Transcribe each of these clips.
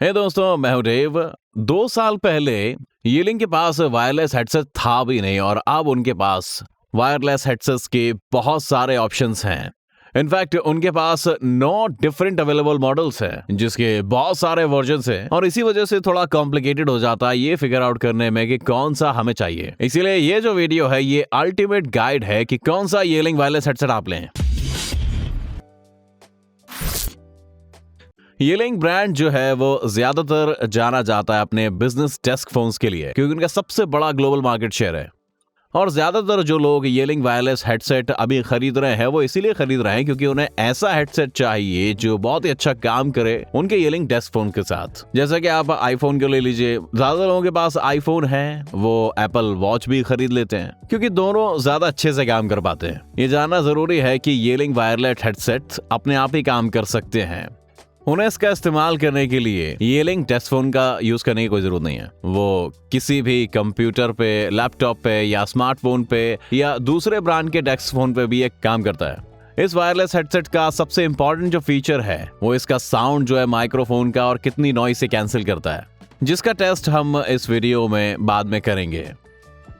हे दोस्तों, मैं हूं देव। 2 साल पहले यीलिंग के पास वायरलेस हेडसेट था भी नहीं और अब उनके पास वायरलेस हेडसेट्स के बहुत सारे ऑप्शंस हैं। इनफैक्ट उनके पास 9 डिफरेंट अवेलेबल मॉडल्स हैं जिसके बहुत सारे वर्जन्स हैं और इसी वजह से थोड़ा कॉम्प्लिकेटेड हो जाता है ये फिगर आउट करने में कि कौन सा हमें चाहिए। इसीलिए ये जो वीडियो है ये अल्टीमेट गाइड है कि कौन सा यीलिंग वायरलेस हेडसेट आप लें। यीलिंग ब्रांड जो है वो ज्यादातर जाना जाता है अपने बिजनेस डेस्क फोन्स के लिए क्योंकि उनका सबसे बड़ा ग्लोबल मार्केट शेयर है। और ज्यादातर जो लोग यीलिंग वायरलेस हेडसेट अभी खरीद रहे हैं वो इसीलिए खरीद रहे हैं क्योंकि उन्हें ऐसा हेडसेट चाहिए जो बहुत ही अच्छा काम करे उनके यीलिंग डेस्क फोन के साथ। जैसा कि आप आईफोन को ले लीजिए, ज्यादा लोगों के पास आईफोन है, वो एप्पल वॉच भी खरीद लेते हैं क्योंकि दोनों ज्यादा अच्छे से काम कर पाते हैं। ये जानना जरूरी है कि यीलिंग वायरलेस हेडसेट अपने आप ही काम कर सकते हैं। उन्हें इसका इस्तेमाल करने के लिए यीलिंग डेस्क फोन का यूज करने की कोई जरूरत नहीं है। वो किसी भी कंप्यूटर पे, लैपटॉप पे या स्मार्टफोन पे या दूसरे ब्रांड के डेस्क फोन पे भी एक काम करता है। इस वायरलेस हेडसेट का सबसे इंपॉर्टेंट जो फीचर है वो इसका साउंड जो है माइक्रोफोन का और कितनी नॉइस से कैंसिल करता है, जिसका टेस्ट हम इस वीडियो में बाद में करेंगे।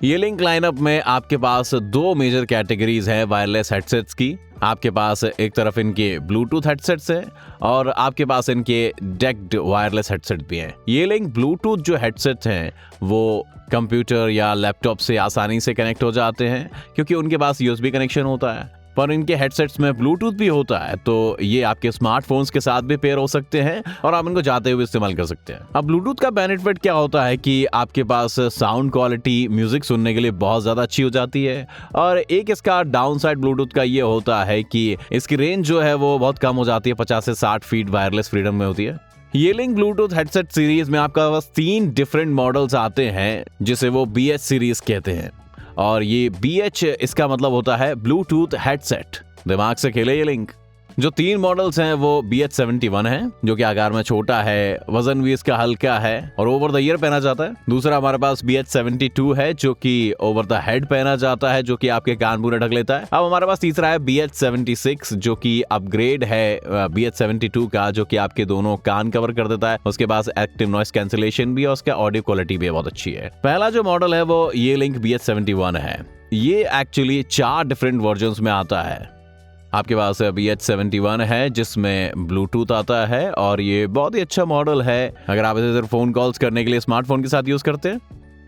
यीलिंग लाइनअप में आपके पास 2 मेजर कैटेगरीज हैं वायरलेस हेडसेट्स की। आपके पास एक तरफ इनके ब्लूटूथ हेडसेट्स हैं और आपके पास इनके डेक्ड वायरलेस हेडसेट भी हैं। यीलिंग ब्लूटूथ जो हेडसेट्स हैं वो कंप्यूटर या लैपटॉप से आसानी से कनेक्ट हो जाते हैं क्योंकि उनके पास यूएसबी कनेक्शन होता है, पर इनके हेडसेट्स में ब्लूटूथ भी होता है तो ये आपके स्मार्टफोन्स के साथ भी पेयर हो सकते हैं और आप इनको जाते हुए इस्तेमाल कर सकते हैं। अब ब्लूटूथ का बेनिफिट क्या होता है कि आपके पास साउंड क्वालिटी म्यूजिक सुनने के लिए बहुत ज्यादा अच्छी हो जाती है और एक इसका डाउन साइड ब्लूटूथ का ये होता है कि इसकी रेंज जो है वो बहुत कम हो जाती है, 50 से 60 फीट वायरलेस फ्रीडम में होती है। यीलिंग ब्लूटूथ हेडसेट सीरीज में आपका बस 3 डिफरेंट मॉडल्स आते हैं जिसे वो BH सीरीज कहते हैं और ये BH इसका मतलब होता है ब्लूटूथ हेडसेट। दिमाग से खेले यीलिंग। जो 3 मॉडल्स हैं वो BH71 है जो कि आकार में छोटा है, वजन भी इसका हल्का है और ओवर द ईयर पहना जाता है। दूसरा हमारे पास BH72 है जो कि ओवर द हेड पहना जाता है, जो कि आपके कान पूरे ढक लेता है। अब हमारे पास तीसरा है BH76 जो कि अपग्रेड है BH72 का, जो कि आपके दोनों कान कवर कर देता है। उसके पास एक्टिव नॉइस कैंसिलेशन भी है, उसका ऑडियो क्वालिटी भी बहुत अच्छी है। पहला जो मॉडल है वो यीलिंग BH71 है। ये एक्चुअली 4 डिफरेंट वर्जन्स में आता है। आपके पास BH71 है जिसमें ब्लूटूथ आता है और ये बहुत ही अच्छा मॉडल है अगर आप इसे सिर्फ फोन कॉल्स करने के लिए स्मार्टफोन के साथ यूज करते हैं।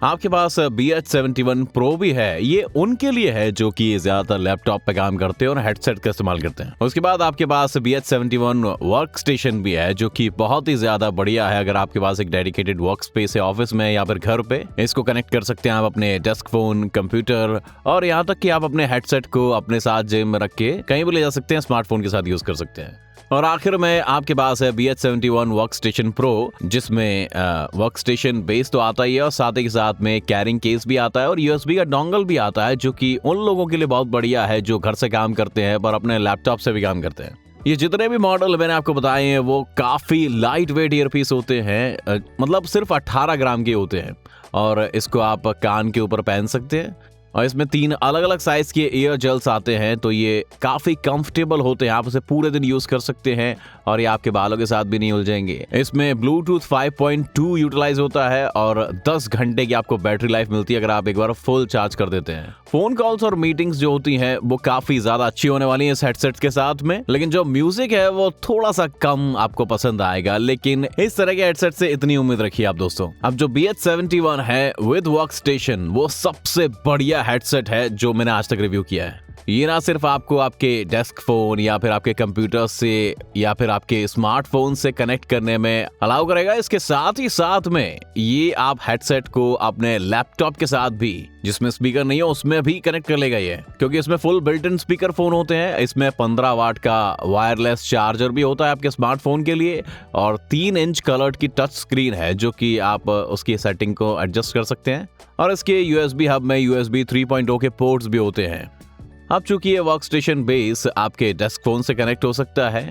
आपके पास BH71 Pro भी है। ये उनके लिए है जो कि ज्यादातर लैपटॉप पे काम करते हैं और हेडसेट का इस्तेमाल करते हैं। उसके बाद आपके पास BH71 वर्क स्टेशन भी है जो कि बहुत ही ज्यादा बढ़िया है अगर आपके पास एक डेडिकेटेड वर्क स्पेस है ऑफिस में या फिर घर पे। इसको कनेक्ट कर सकते हैं आप अपने डेस्क फोन, कंप्यूटर और यहाँ तक कि आप अपने हेडसेट को अपने साथ जेब में रख के कहीं भी ले जा सकते हैं, स्मार्टफोन के साथ यूज कर सकते हैं। और आखिर में आपके पास है BH71 वर्कस्टेशन प्रो जिसमें वर्कस्टेशन बेस तो आता ही है और साथ ही साथ में कैरिंग केस भी आता है और USB का डोंगल भी आता है जो कि उन लोगों के लिए बहुत बढ़िया है जो घर से काम करते हैं पर अपने लैपटॉप से भी काम करते हैं। ये जितने भी मॉडल मैंने आपको बताए हैं वो काफी लाइट वेट ईयरपीस होते हैं, मतलब सिर्फ 18 ग्राम के होते हैं और इसको आप कान के ऊपर पहन सकते हैं। और इसमें 3 अलग अलग साइज के ईयर जेल्स आते हैं तो ये काफी कंफर्टेबल होते हैं, आप उसे पूरे दिन यूज कर सकते हैं और ये आपके बालों के साथ भी नहीं उलझेंगे। इसमें ब्लूटूथ 5.2 यूटिलाइज होता है और 10 घंटे की आपको बैटरी लाइफ मिलती है अगर आप एक बार फुल चार्ज कर देते हैं। फोन कॉल्स और मीटिंग्स जो होती हैं वो काफी ज्यादा अच्छी होने वाली है इस हेडसेट के साथ में, लेकिन जो म्यूजिक है वो थोड़ा सा कम आपको पसंद आएगा। लेकिन इस तरह के हेडसेट से इतनी उम्मीद रखिए आप दोस्तों। अब जो BH71 है विद वर्क स्टेशन वो सबसे बढ़िया हेडसेट है जो मैंने आज तक रिव्यू किया है। ये ना सिर्फ आपको आपके डेस्क फोन या फिर आपके कंप्यूटर से या फिर आपके स्मार्टफोन से कनेक्ट करने में अलाउ करेगा, इसके साथ ही साथ में ये आप हेडसेट को अपने लैपटॉप के साथ भी, जिसमें स्पीकर नहीं हो उसमें भी कनेक्ट कर लेगा ये, क्योंकि इसमें full built in speaker phone होते हैं। इसमें 15 वाट का वायरलेस चार्जर भी होता है आपके स्मार्टफोन के लिए और 3 इंच कलर्ड की टच स्क्रीन है जो कि आप उसकी सेटिंग को एडजस्ट कर सकते हैं और इसके USB हब में USB 3.0 के पोर्ट्स भी होते हैं। अब चूंकि ये वर्कस्टेशन बेस आपके डेस्क फोन से कनेक्ट हो सकता है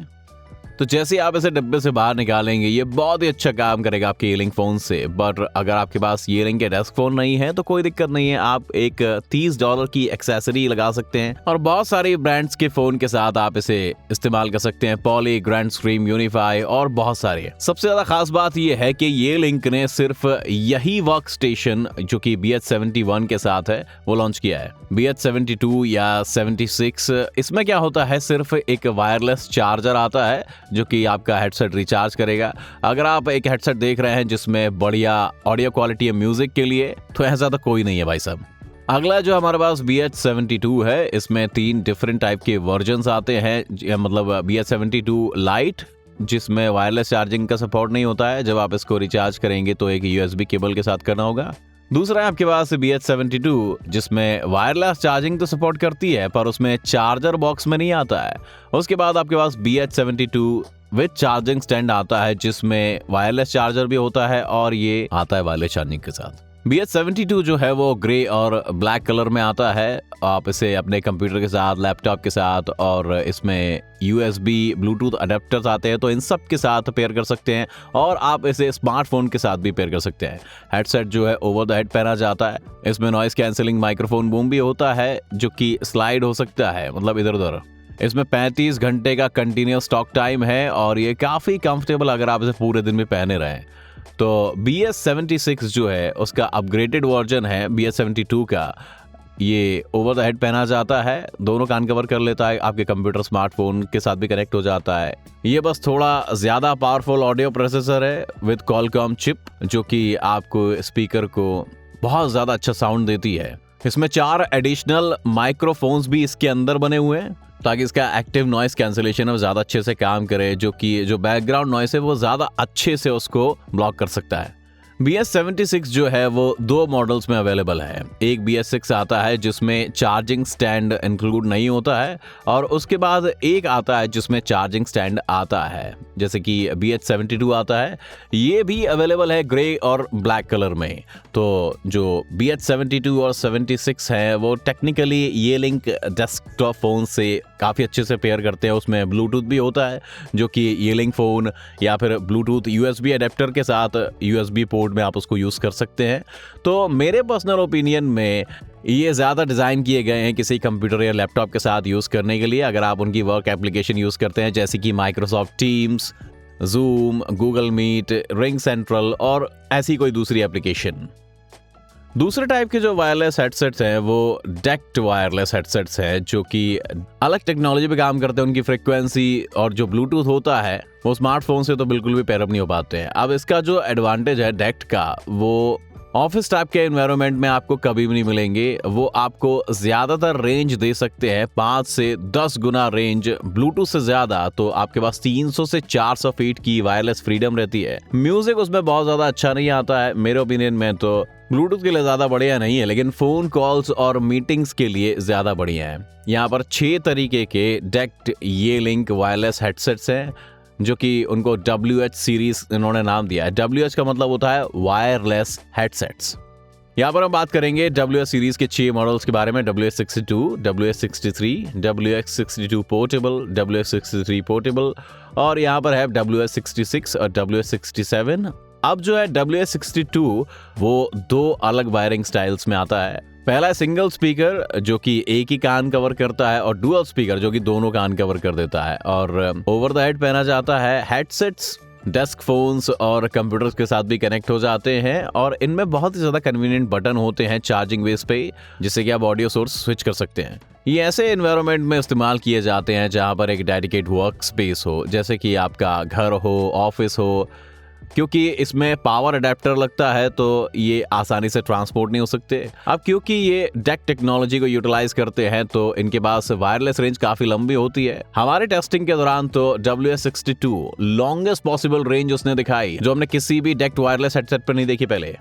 तो जैसे ही आप इसे डिब्बे से बाहर निकालेंगे ये बहुत ही अच्छा काम करेगा आपके Yeeling फोन से। बट अगर आपके पास Yeeling के डेस्क फोन नहीं है तो कोई दिक्कत नहीं है, आप एक $30 की एक्सेसरी लगा सकते हैं और बहुत सारी ब्रांड्स के फोन के साथ आप इसे इस्तेमाल कर सकते हैं। पॉली, ग्रैंड स्ट्रीम, यूनिफाई और बहुत सारे। सबसे ज्यादा खास बात यह है कि Yeeling ने सिर्फ यही वर्क स्टेशन जो कि BH71 के साथ है वो लॉन्च किया है। BH72 या 76 इसमें क्या होता है, सिर्फ एक वायरलेस चार्जर आता है जो कि आपका हेडसेट रिचार्ज करेगा। अगर आप एक हेडसेट देख रहे हैं जिसमें बढ़िया ऑडियो क्वालिटी है म्यूजिक के लिए, तो ऐसा तो कोई नहीं है भाई साहब। अगला जो हमारे पास BH72 है, इसमें 3 डिफरेंट टाइप के वर्जन्स आते हैं। मतलब BH72 लाइट जिसमें वायरलेस चार्जिंग का सपोर्ट नहीं होता है, जब आप इसको रिचार्ज करेंगे तो एक USB केबल के साथ करना होगा। दूसरा है आपके पास BH72 जिसमें वायरलेस चार्जिंग तो सपोर्ट करती है पर उसमें चार्जर बॉक्स में नहीं आता है। उसके बाद आपके पास BH72 विद चार्जिंग स्टैंड आता है जिसमें वायरलेस चार्जर भी होता है और ये आता है वायरलेस चार्जिंग के साथ। BH72 जो है वो ग्रे और ब्लैक कलर में आता है। आप इसे अपने कंप्यूटर के साथ, लैपटॉप के साथ और इसमें USB ब्लूटूथ अडेप्टर्स आते हैं तो इन सब के साथ पेयर कर सकते हैं और आप इसे स्मार्टफोन के साथ भी पेयर कर सकते हैं। हेडसेट जो है ओवर द हेड पहना जाता है। इसमें नॉइस कैंसिलिंग माइक्रोफोन बूम भी होता है जो कि स्लाइड हो सकता है, मतलब इधर उधर। इसमें 35 घंटे का कंटिन्यूस टॉक टाइम है और ये काफ़ी कंफर्टेबल अगर आप इसे पूरे दिन में पहने रहें। तो BH76 जो है उसका अपग्रेडेड वर्जन है BH72 का। ये ओवर द हेड पहना जाता है, दोनों कान कवर कर लेता है, आपके कंप्यूटर स्मार्टफोन के साथ भी कनेक्ट हो जाता है। ये बस थोड़ा ज़्यादा पावरफुल ऑडियो प्रोसेसर है विद Qualcomm चिप जो कि आपको स्पीकर को बहुत ज़्यादा अच्छा साउंड देती है। इसमें 4 एडिशनल माइक्रोफोन्स भी इसके अंदर बने हुए हैं ताकि इसका एक्टिव नॉइस कैंसिलेशन ज़्यादा अच्छे से काम करे, जो कि जो बैकग्राउंड नॉइस है वो ज़्यादा अच्छे से उसको ब्लॉक कर सकता है। BH76 जो है वो 2 मॉडल्स में अवेलेबल है। एक BH6 आता है जिसमें चार्जिंग स्टैंड इंक्लूड नहीं होता है और उसके बाद एक आता है जिसमें चार्जिंग स्टैंड आता है, जैसे कि BH72 आता है। ये भी अवेलेबल है ग्रे और ब्लैक कलर में। तो जो BH72 और 76 है वो टेक्निकली Yeeling डेस्कटॉप फ़ोन से काफ़ी अच्छे से पेयर करते हैं। उसमें ब्लूटूथ भी होता है जो कि Yeeling फ़ोन या फिर ब्लूटूथ USB अडेप्टर के साथ USB पोर्ट में आप उसको यूज़ कर सकते हैं। तो मेरे पर्सनल ओपिनियन में ये ज़्यादा डिज़ाइन किए गए हैं किसी कंप्यूटर या लैपटॉप के साथ यूज़ करने के लिए। अगर आप उनकी वर्क एप्लीकेशन यूज़ करते हैं जैसे कि Microsoft Teams, Zoom, Google Meet, Ring Central और ऐसी कोई दूसरी एप्लीकेशन। दूसरे टाइप के जो वायरलेस हेडसेट्स हैं वो डेक्ट वायरलेस हेडसेट्स हैं जो कि अलग टेक्नोलॉजी पे काम करते हैं। उनकी फ्रीक्वेंसी और जो ब्लूटूथ होता है वो स्मार्टफोन से तो बिल्कुल भी पेयरअप नहीं हो पाते हैं। अब इसका जो एडवांटेज है डेक्ट का, वो ऑफिस टाइप के एनवायरनमेंट में आपको कभी भी नहीं मिलेंगे। वो आपको ज़्यादातर रेंज दे सकते हैं, 5 से 10 गुना रेंज ब्लूटूथ से ज़्यादा। तो आपके पास 300 से 400 फीट की वायरलेस फ्रीडम रहती है। म्यूजिक उसमें बहुत ज़्यादा अच्छा नहीं आता है मेरे ओपिनियन में, तो ब्लूटूथ के लिए ज़्यादा बढ़िया नहीं है, लेकिन फ़ोन कॉल्स और मीटिंग्स के लिए ज़्यादा बढ़िया है। यहाँ पर 6 तरीके के डेक्ट Yeeling वायरलेस हेडसेट्स हैं जो कि उनको WH सीरीज इन्होंने नाम दिया है। WH का मतलब होता है वायरलेस हेडसेट्स। यहाँ पर हम बात करेंगे WH सीरीज के 6 मॉडल्स के बारे में। WH62, WH63, WH62 portable, WH63 portable और यहाँ पर है WH66 और WH67। अब जो है WH62 वो 2 अलग वायरिंग स्टाइल्स में आता है। पहला सिंगल स्पीकर जो कि एक ही कान कवर करता है और डुअल स्पीकर जो कि दोनों कान कवर कर देता है और ओवर द हेड पहना जाता है। हेडसेट्स डेस्क फोन्स और कंप्यूटर्स के साथ भी कनेक्ट हो जाते हैं और इनमें बहुत ही ज़्यादा कन्वीनियंट बटन होते हैं चार्जिंग बेस पे, जिससे कि आप ऑडियो सोर्स स्विच कर सकते हैं। ये ऐसे एनवायरनमेंट में इस्तेमाल किए जाते हैं जहाँ पर एक डेडिकेट वर्क स्पेस हो, जैसे कि आपका घर हो, ऑफिस हो, क्योंकि इसमें पावर अडेप्टर लगता है तो ये आसानी से ट्रांसपोर्ट नहीं हो सकते। अब क्योंकि ये डेक टेक्नोलॉजी को यूटिलाइज करते हैं तो इनके पास वायरलेस रेंज काफी लंबी होती है। हमारे टेस्टिंग के दौरान तो WH62 लॉन्गेस्ट पॉसिबल रेंज उसने दिखाई जो हमने किसी भी डेक्ट वायरलेस हेडसेट पर नहीं देखी पहले।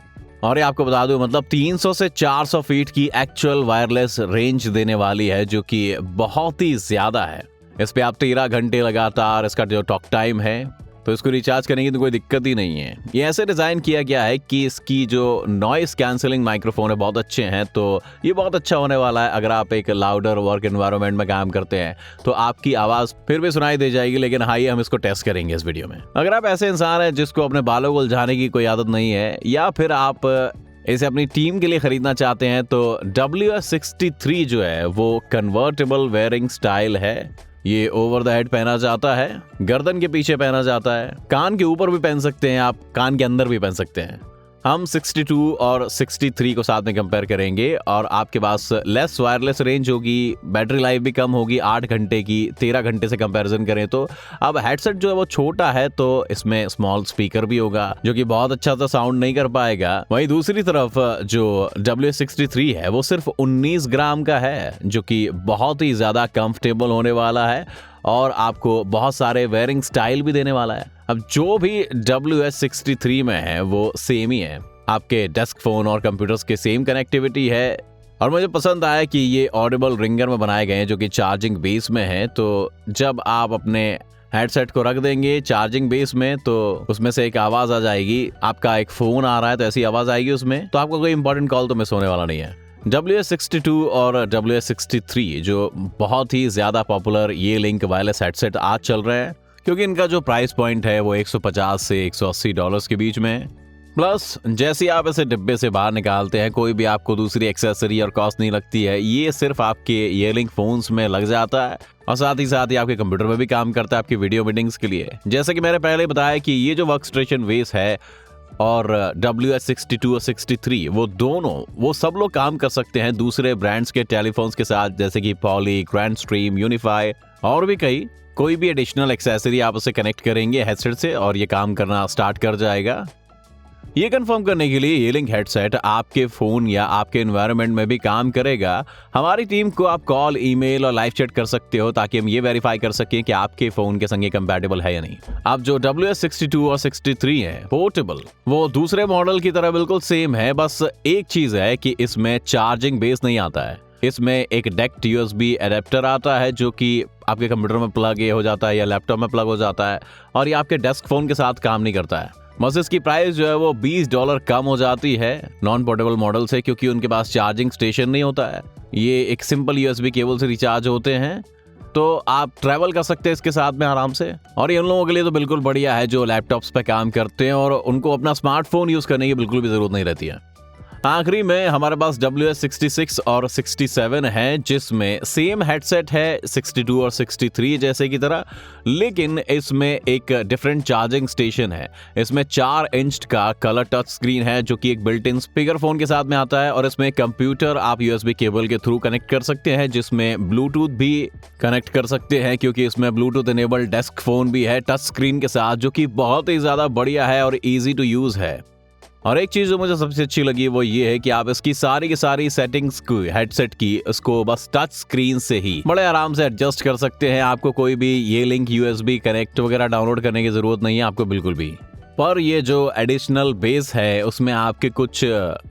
और ये आपको बता दूं, मतलब 300 से 400 फीट की एक्चुअल वायरलेस रेंज देने वाली है जो कि बहुत ही ज्यादा है। इस पे आप 13 घंटे लगातार इसका जो टॉक टाइम है तो इसको रिचार्ज करने की तो कोई दिक्कत ही नहीं है। ये ऐसे डिजाइन किया गया है कि इसकी जो नॉइस कैंसलिंग माइक्रोफोन है बहुत अच्छे हैं, तो ये बहुत अच्छा होने वाला है। अगर आप एक लाउडर वर्क एनवायरनमेंट में काम करते हैं तो आपकी आवाज फिर भी सुनाई दे जाएगी। लेकिन आइए हम इसको टेस्ट करेंगे इस वीडियो में। अगर आप ऐसे इंसान हैं जिसको अपने बालों को उलझाने की कोई आदत नहीं है, या फिर आप इसे अपनी टीम के लिए खरीदना चाहते हैं, तो WS63 जो है वो कन्वर्टेबल वेयरिंग स्टाइल है। ये ओवर द हेड पहना जाता है, गर्दन के पीछे पहना जाता है, कान के ऊपर भी पहन सकते हैं आप, कान के अंदर भी पहन सकते हैं। हम 62 और 63 को साथ में कंपेयर करेंगे और आपके पास लेस वायरलेस रेंज होगी, बैटरी लाइफ भी कम होगी 8 घंटे की 13 घंटे से कंपैरिजन करें तो। अब हेडसेट जो है वो छोटा है तो इसमें स्मॉल स्पीकर भी होगा जो कि बहुत अच्छा सा साउंड नहीं कर पाएगा। वहीं दूसरी तरफ जो WS63 है वो सिर्फ 19 ग्राम का है, जो कि बहुत ही ज्यादा कंफर्टेबल होने वाला है और आपको बहुत सारे वेयरिंग स्टाइल भी देने वाला है। अब जो भी WS63 में है वो सेम ही है, आपके डेस्क फोन और कंप्यूटर्स के सेम कनेक्टिविटी है। और मुझे पसंद आया कि ये ऑडिबल रिंगर में बनाए गए हैं जो कि चार्जिंग बेस में है। तो जब आप अपने हेडसेट को रख देंगे चार्जिंग बेस में तो उसमें से एक आवाज आ जाएगी, आपका एक फोन आ रहा है तो ऐसी आवाज आएगी उसमें, तो आपको कोई इंपॉर्टेंट कॉल तो मिस होने वाला नहीं है। WS62 और WS63 जो बहुत ही ज्यादा पॉपुलर ये लिंक वायरलेस हेडसेट आज चल रहे हैं, क्योंकि इनका जो प्राइस पॉइंट है वो 150 से 180 डॉलर्स के बीच में है। प्लस जैसे ही आप इसे डिब्बे से बाहर निकालते हैं कोई भी आपको दूसरी एक्सेसरी और कॉस्ट नहीं लगती है, ये सिर्फ आपके ईयरलिंक फोन्स में लग जाता है और साथ ही आपके कंप्यूटर में भी काम करता है आपकी वीडियो मीटिंग्स के लिए। जैसे कि मैंने पहले बताया कि ये जो वर्कस्टेशन बेस है और WS62 और 63 वो दोनों वो सब लोग काम कर सकते हैं दूसरे ब्रांड्स के टेलीफोन्स के साथ, जैसे कि पॉली, ग्रैंडस्ट्रीम, यूनिफाई और भी कई। कोई भी एडिशनल एक्सेसरी आप उसे कनेक्ट करेंगे हेडसेट से और ये काम करना स्टार्ट कर जाएगा। ये कंफर्म करने के लिए ये लिंक हेडसेट आपके फोन या आपके एनवायरनमेंट में भी काम करेगा। हमारी टीम को आप कॉल, ईमेल और लाइव चैट कर सकते हो ताकि हम ये वेरीफाई कर सकें कि आपके फोन के संग ये कंपैटिबल है या नहीं। अब जो WS62 और 63 है पोर्टेबल, वो दूसरे मॉडल की तरह बिल्कुल सेम है, बस एक चीज है कि इसमें चार्जिंग बेस नहीं आता है। इसमें एक डायरेक्ट USB एडेप्टर आता है जो कि आपके कंप्यूटर में प्लग हो जाता है या लैपटॉप में प्लग हो जाता है और ये आपके डेस्क फोन के साथ काम नहीं करता है। बस इसकी प्राइस जो है वो $20 कम हो जाती है नॉन पोर्टेबल मॉडल से, क्योंकि उनके पास चार्जिंग स्टेशन नहीं होता है। ये एक सिंपल USB केबल से रिचार्ज होते हैं, तो आप ट्रैवल कर सकते हैं इसके साथ में आराम से। और ये उन लोगों के लिए तो बिल्कुल बढ़िया है जो लैपटॉप्स पे काम करते हैं और उनको अपना स्मार्टफोन यूज करने की बिल्कुल भी जरूरत नहीं रहती है। आखिरी में हमारे पास WS66 और 67 है जिसमें सेम हेडसेट है 62 और 63 जैसे की तरह, लेकिन इसमें एक डिफरेंट चार्जिंग स्टेशन है। इसमें 4 इंच का कलर टच स्क्रीन है जो कि एक बिल्ट इन स्पीकर फोन के साथ में आता है और इसमें कंप्यूटर आप USB केबल के थ्रू कनेक्ट कर सकते हैं, जिसमें ब्लूटूथ भी कनेक्ट कर सकते हैं क्योंकि इसमें ब्लूटूथ इनेबल्ड डेस्क फोन भी है टच स्क्रीन के साथ, जो कि बहुत ही ज्यादा बढ़िया है और इजी टू यूज है। और एक चीज जो मुझे सबसे अच्छी लगी वो ये है कि आप इसकी सारी की सारी सेटिंग्स को हेडसेट की इसको बस टच स्क्रीन से ही बड़े आराम से एडजस्ट कर सकते हैं। आपको कोई भी ये लिंक USB कनेक्ट वगैरह डाउनलोड करने की जरूरत नहीं है आपको बिल्कुल भी। पर ये जो एडिशनल बेस है उसमें आपके कुछ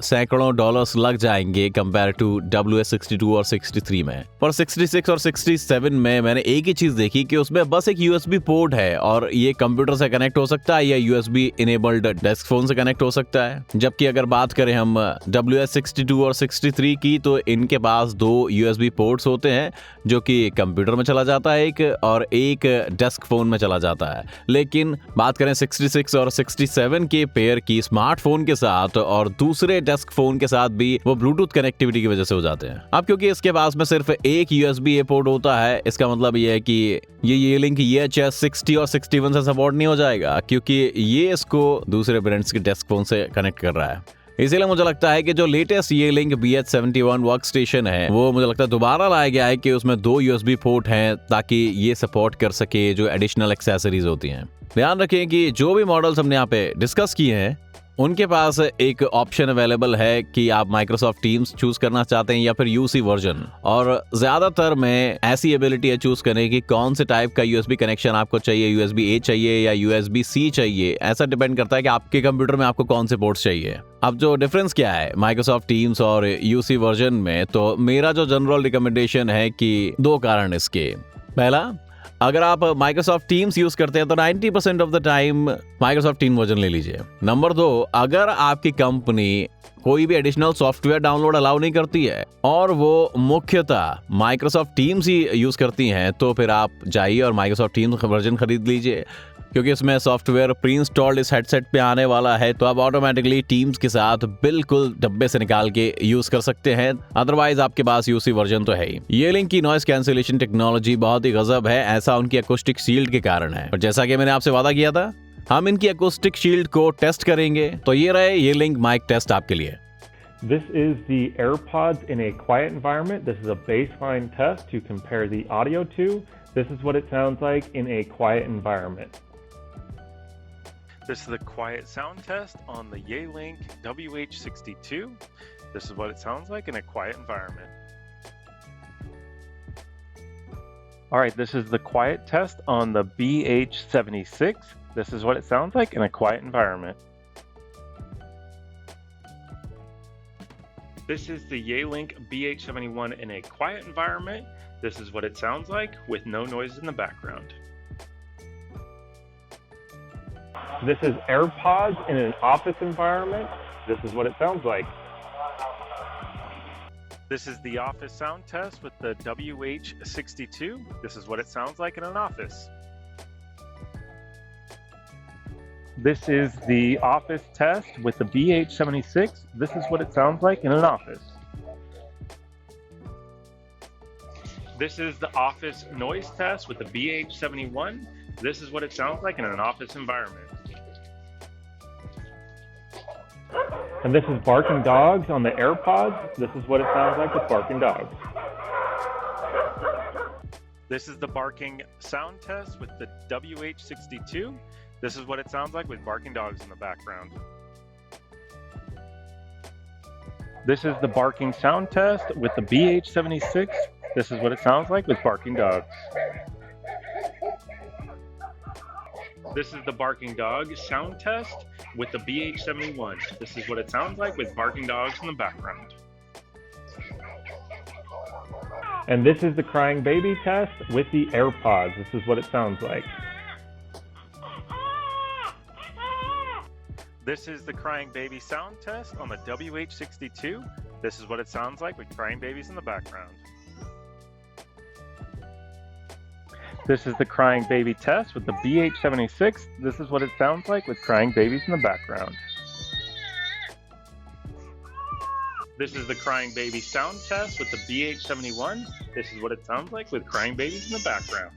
सैकड़ों डॉलर्स लग जाएंगे कंपेयर टू WS62 और 63 में। पर 66 और 67 में मैंने एक ही चीज देखी कि उसमें बस एक USB पोर्ट है और ये कंप्यूटर से कनेक्ट हो सकता है या USB इनेबल्ड डेस्क फोन से कनेक्ट हो सकता है। जबकि अगर बात करें हम WS62 और 63 की तो इनके पास 2 USB पोर्ट्स होते हैं जो कि कंप्यूटर में चला जाता है एक, और एक डेस्क फोन में चला जाता है। लेकिन बात करें 66 और 67 के पेयर की स्मार्टफोन के साथ और दूसरे डेस्क फोन के साथ भी वो ब्लूटूथ कनेक्टिविटी की वजह से हो जाते हैं। अब क्योंकि इसके पास में सिर्फ एक USB पोर्ट होता है, इसका मतलब ये है कि ये लिंक EHS 60 और 61 से सपोर्ट नहीं हो जाएगा क्योंकि ये इसको दूसरे ब्रांड्स के डेस्क फोन से कनेक्ट कर रहा है। इसीलिए मुझे लगता है कि जो लेटेस्ट ये लिंक BH71 वर्कस्टेशन है वो मुझे लगता है दोबारा लाया गया है कि उसमें 2 USB पोर्ट हैं ताकि ये सपोर्ट कर सके जो एडिशनल एक्सेसरीज होती हैं। ध्यान रखें कि जो भी मॉडल्स हमने यहाँ पे डिस्कस किए हैं उनके पास एक ऑप्शन अवेलेबल है कि आप माइक्रोसॉफ्ट टीम्स चूज करना चाहते हैं या फिर UC वर्जन, और ज्यादातर में ऐसी एबिलिटी है चूज करने की कौन से टाइप का USB कनेक्शन आपको चाहिए, USB-A चाहिए या USB-C चाहिए। ऐसा डिपेंड करता है कि आपके कंप्यूटर में आपको कौन से पोर्ट्स चाहिए। अब जो डिफरेंस क्या है माइक्रोसॉफ्ट टीम्स और UC वर्जन में, तो मेरा जो जनरल रिकमेंडेशन है कि 2 कारण इसके। पहला, अगर आप माइक्रोसॉफ्ट टीम्स यूज करते हैं तो 90% of the time Microsoft team version ले लीजिए। नंबर 2, अगर आपकी कंपनी कोई भी एडिशनल सॉफ्टवेयर डाउनलोड अलाउ नहीं करती है और वो मुख्यतः माइक्रोसॉफ्ट टीम्स ही यूज करती हैं, तो फिर आप जाइए और माइक्रोसॉफ्ट टीम्स वर्जन खरीद लीजिए, क्योंकि इसमें सॉफ्टवेयर प्री इंस्टॉल्ड इस हेडसेट पे आने वाला है, तो आप ऑटोमेटिकली टीम्स के साथ बिल्कुल डब्बे से निकाल के यूज कर सकते हैं। अदरवाइज आपके पास यूसी वर्जन तो है ही। ये लिंक की नॉइस कैंसिलेशन टेक्नोलॉजी बहुत ही गजब है, ऐसा उनकी अकॉस्टिक शील्ड के कारण है। और जैसा कि मैंने आपसे वादा किया था, हम इनकी अकॉस्टिक शील्ड को टेस्ट करेंगे, तो ये रहे ये लिंक माइक टेस्ट आपके लिए। This is the AirPods in a quiet environment. This is a baseline test to compare the audio to. This is what it sounds like in a quiet environment. This is the quiet sound test on the Yealink WH62. This is what it sounds like in a quiet environment. All right, this is the quiet test on the BH76. This is what it sounds like in a quiet environment. This is the Yealink BH71 in a quiet environment. This is what it sounds like with no noise in the background. This is AirPods in an office environment. This is what it sounds like. This is the office sound test with the WH62. This is what it sounds like in an office. This is the office test with the BH76. This is what it sounds like in an office. This is the office noise test with the BH71. This is what it sounds like in an office environment. And this is barking dogs on the AirPods. This is what it sounds like with barking dogs. This is the barking sound test with the WH62. This is what it sounds like with barking dogs in the background. This is the barking sound test with the BH76. This is what it sounds like with barking dogs. This is the barking dog sound test with the BH71. This is what it sounds like with barking dogs in the background. And this is the crying baby test with the AirPods. This is what it sounds like. This is the crying baby sound test on the WH62. This is what it sounds like with crying babies in the background. This is the crying baby test with the BH76. This is what it sounds like with crying babies in the background. This is the crying baby sound test with the BH71. This is what it sounds like with crying babies in the background.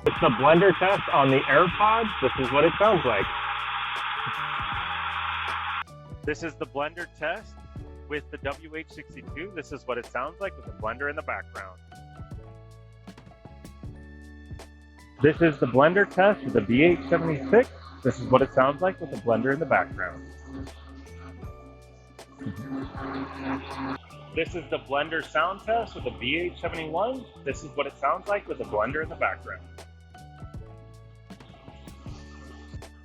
It's the blender test on the AirPods. This is what it sounds like. This is the blender test with the WH62. This is what it sounds like with the blender in the background. This is the blender test with the BH76. This is what it sounds like with the blender in the background. This is the blender sound test with the BH71. This is what it sounds like with the blender in the background.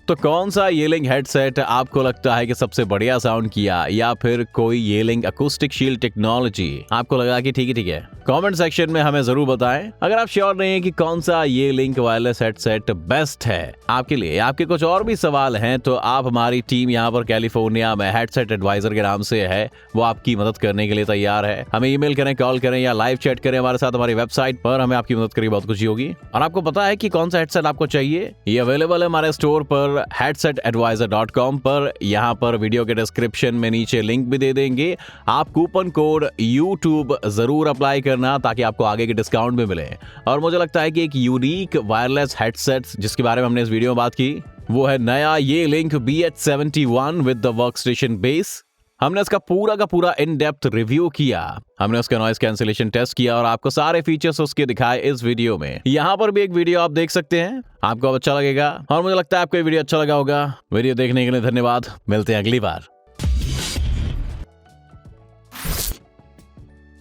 तो कौन सा Yealink headset आपको लगता है कि सबसे बढ़िया sound किया, या फिर कोई Yealink अकॉस्टिक शील्ड टेक्नोलॉजी आपको लगा कि ठीक है? कमेंट सेक्शन में हमें जरूर बताएं। अगर आप श्योर नहीं है कि कौन सा Yealink वायरलेस हेडसेट बेस्ट है आपके लिए, आपके कुछ और भी सवाल हैं, तो आप हमारी टीम यहाँ पर कैलिफोर्निया में हेडसेट एडवाइजर के नाम से है, वो आपकी मदद करने के लिए तैयार है। हमें ईमेल करें, कॉल करें या लाइव चैट करें हमारे साथ हमारी वेबसाइट पर, हमें आपकी मदद करी बहुत खुशी होगी। और आपको पता है कि कौन सा हेडसेट आपको चाहिए? ये अवेलेबल है हमारे स्टोर पर headsetadvisor.com पर। यहाँ पर वीडियो के डिस्क्रिप्शन में नीचे लिंक भी दे देंगे। आप कूपन कोड YouTube जरूर अप्लाई करना ताकि आपको आगे के डिस्काउंट भी मिले। और मुझे लगता है कि एक यूनिक वायरलेस हेडसेट जिसके बारे में हमने इस वीडियो में बात की, वो है नया Yealink BH71 with the workstation base. हमने इसका पूरा का पूरा इन डेप्थ रिव्यू किया, हमने उसका नॉइस कैंसिलेशन टेस्ट किया और आपको सारे फीचर्स उसके दिखाए इस वीडियो में। यहाँ पर भी एक वीडियो आप देख सकते हैं, आपको अच्छा लगेगा और मुझे लगता है आपको ये वीडियो अच्छा लगा होगा। वीडियो देखने के लिए धन्यवाद, मिलते हैं अगली बार।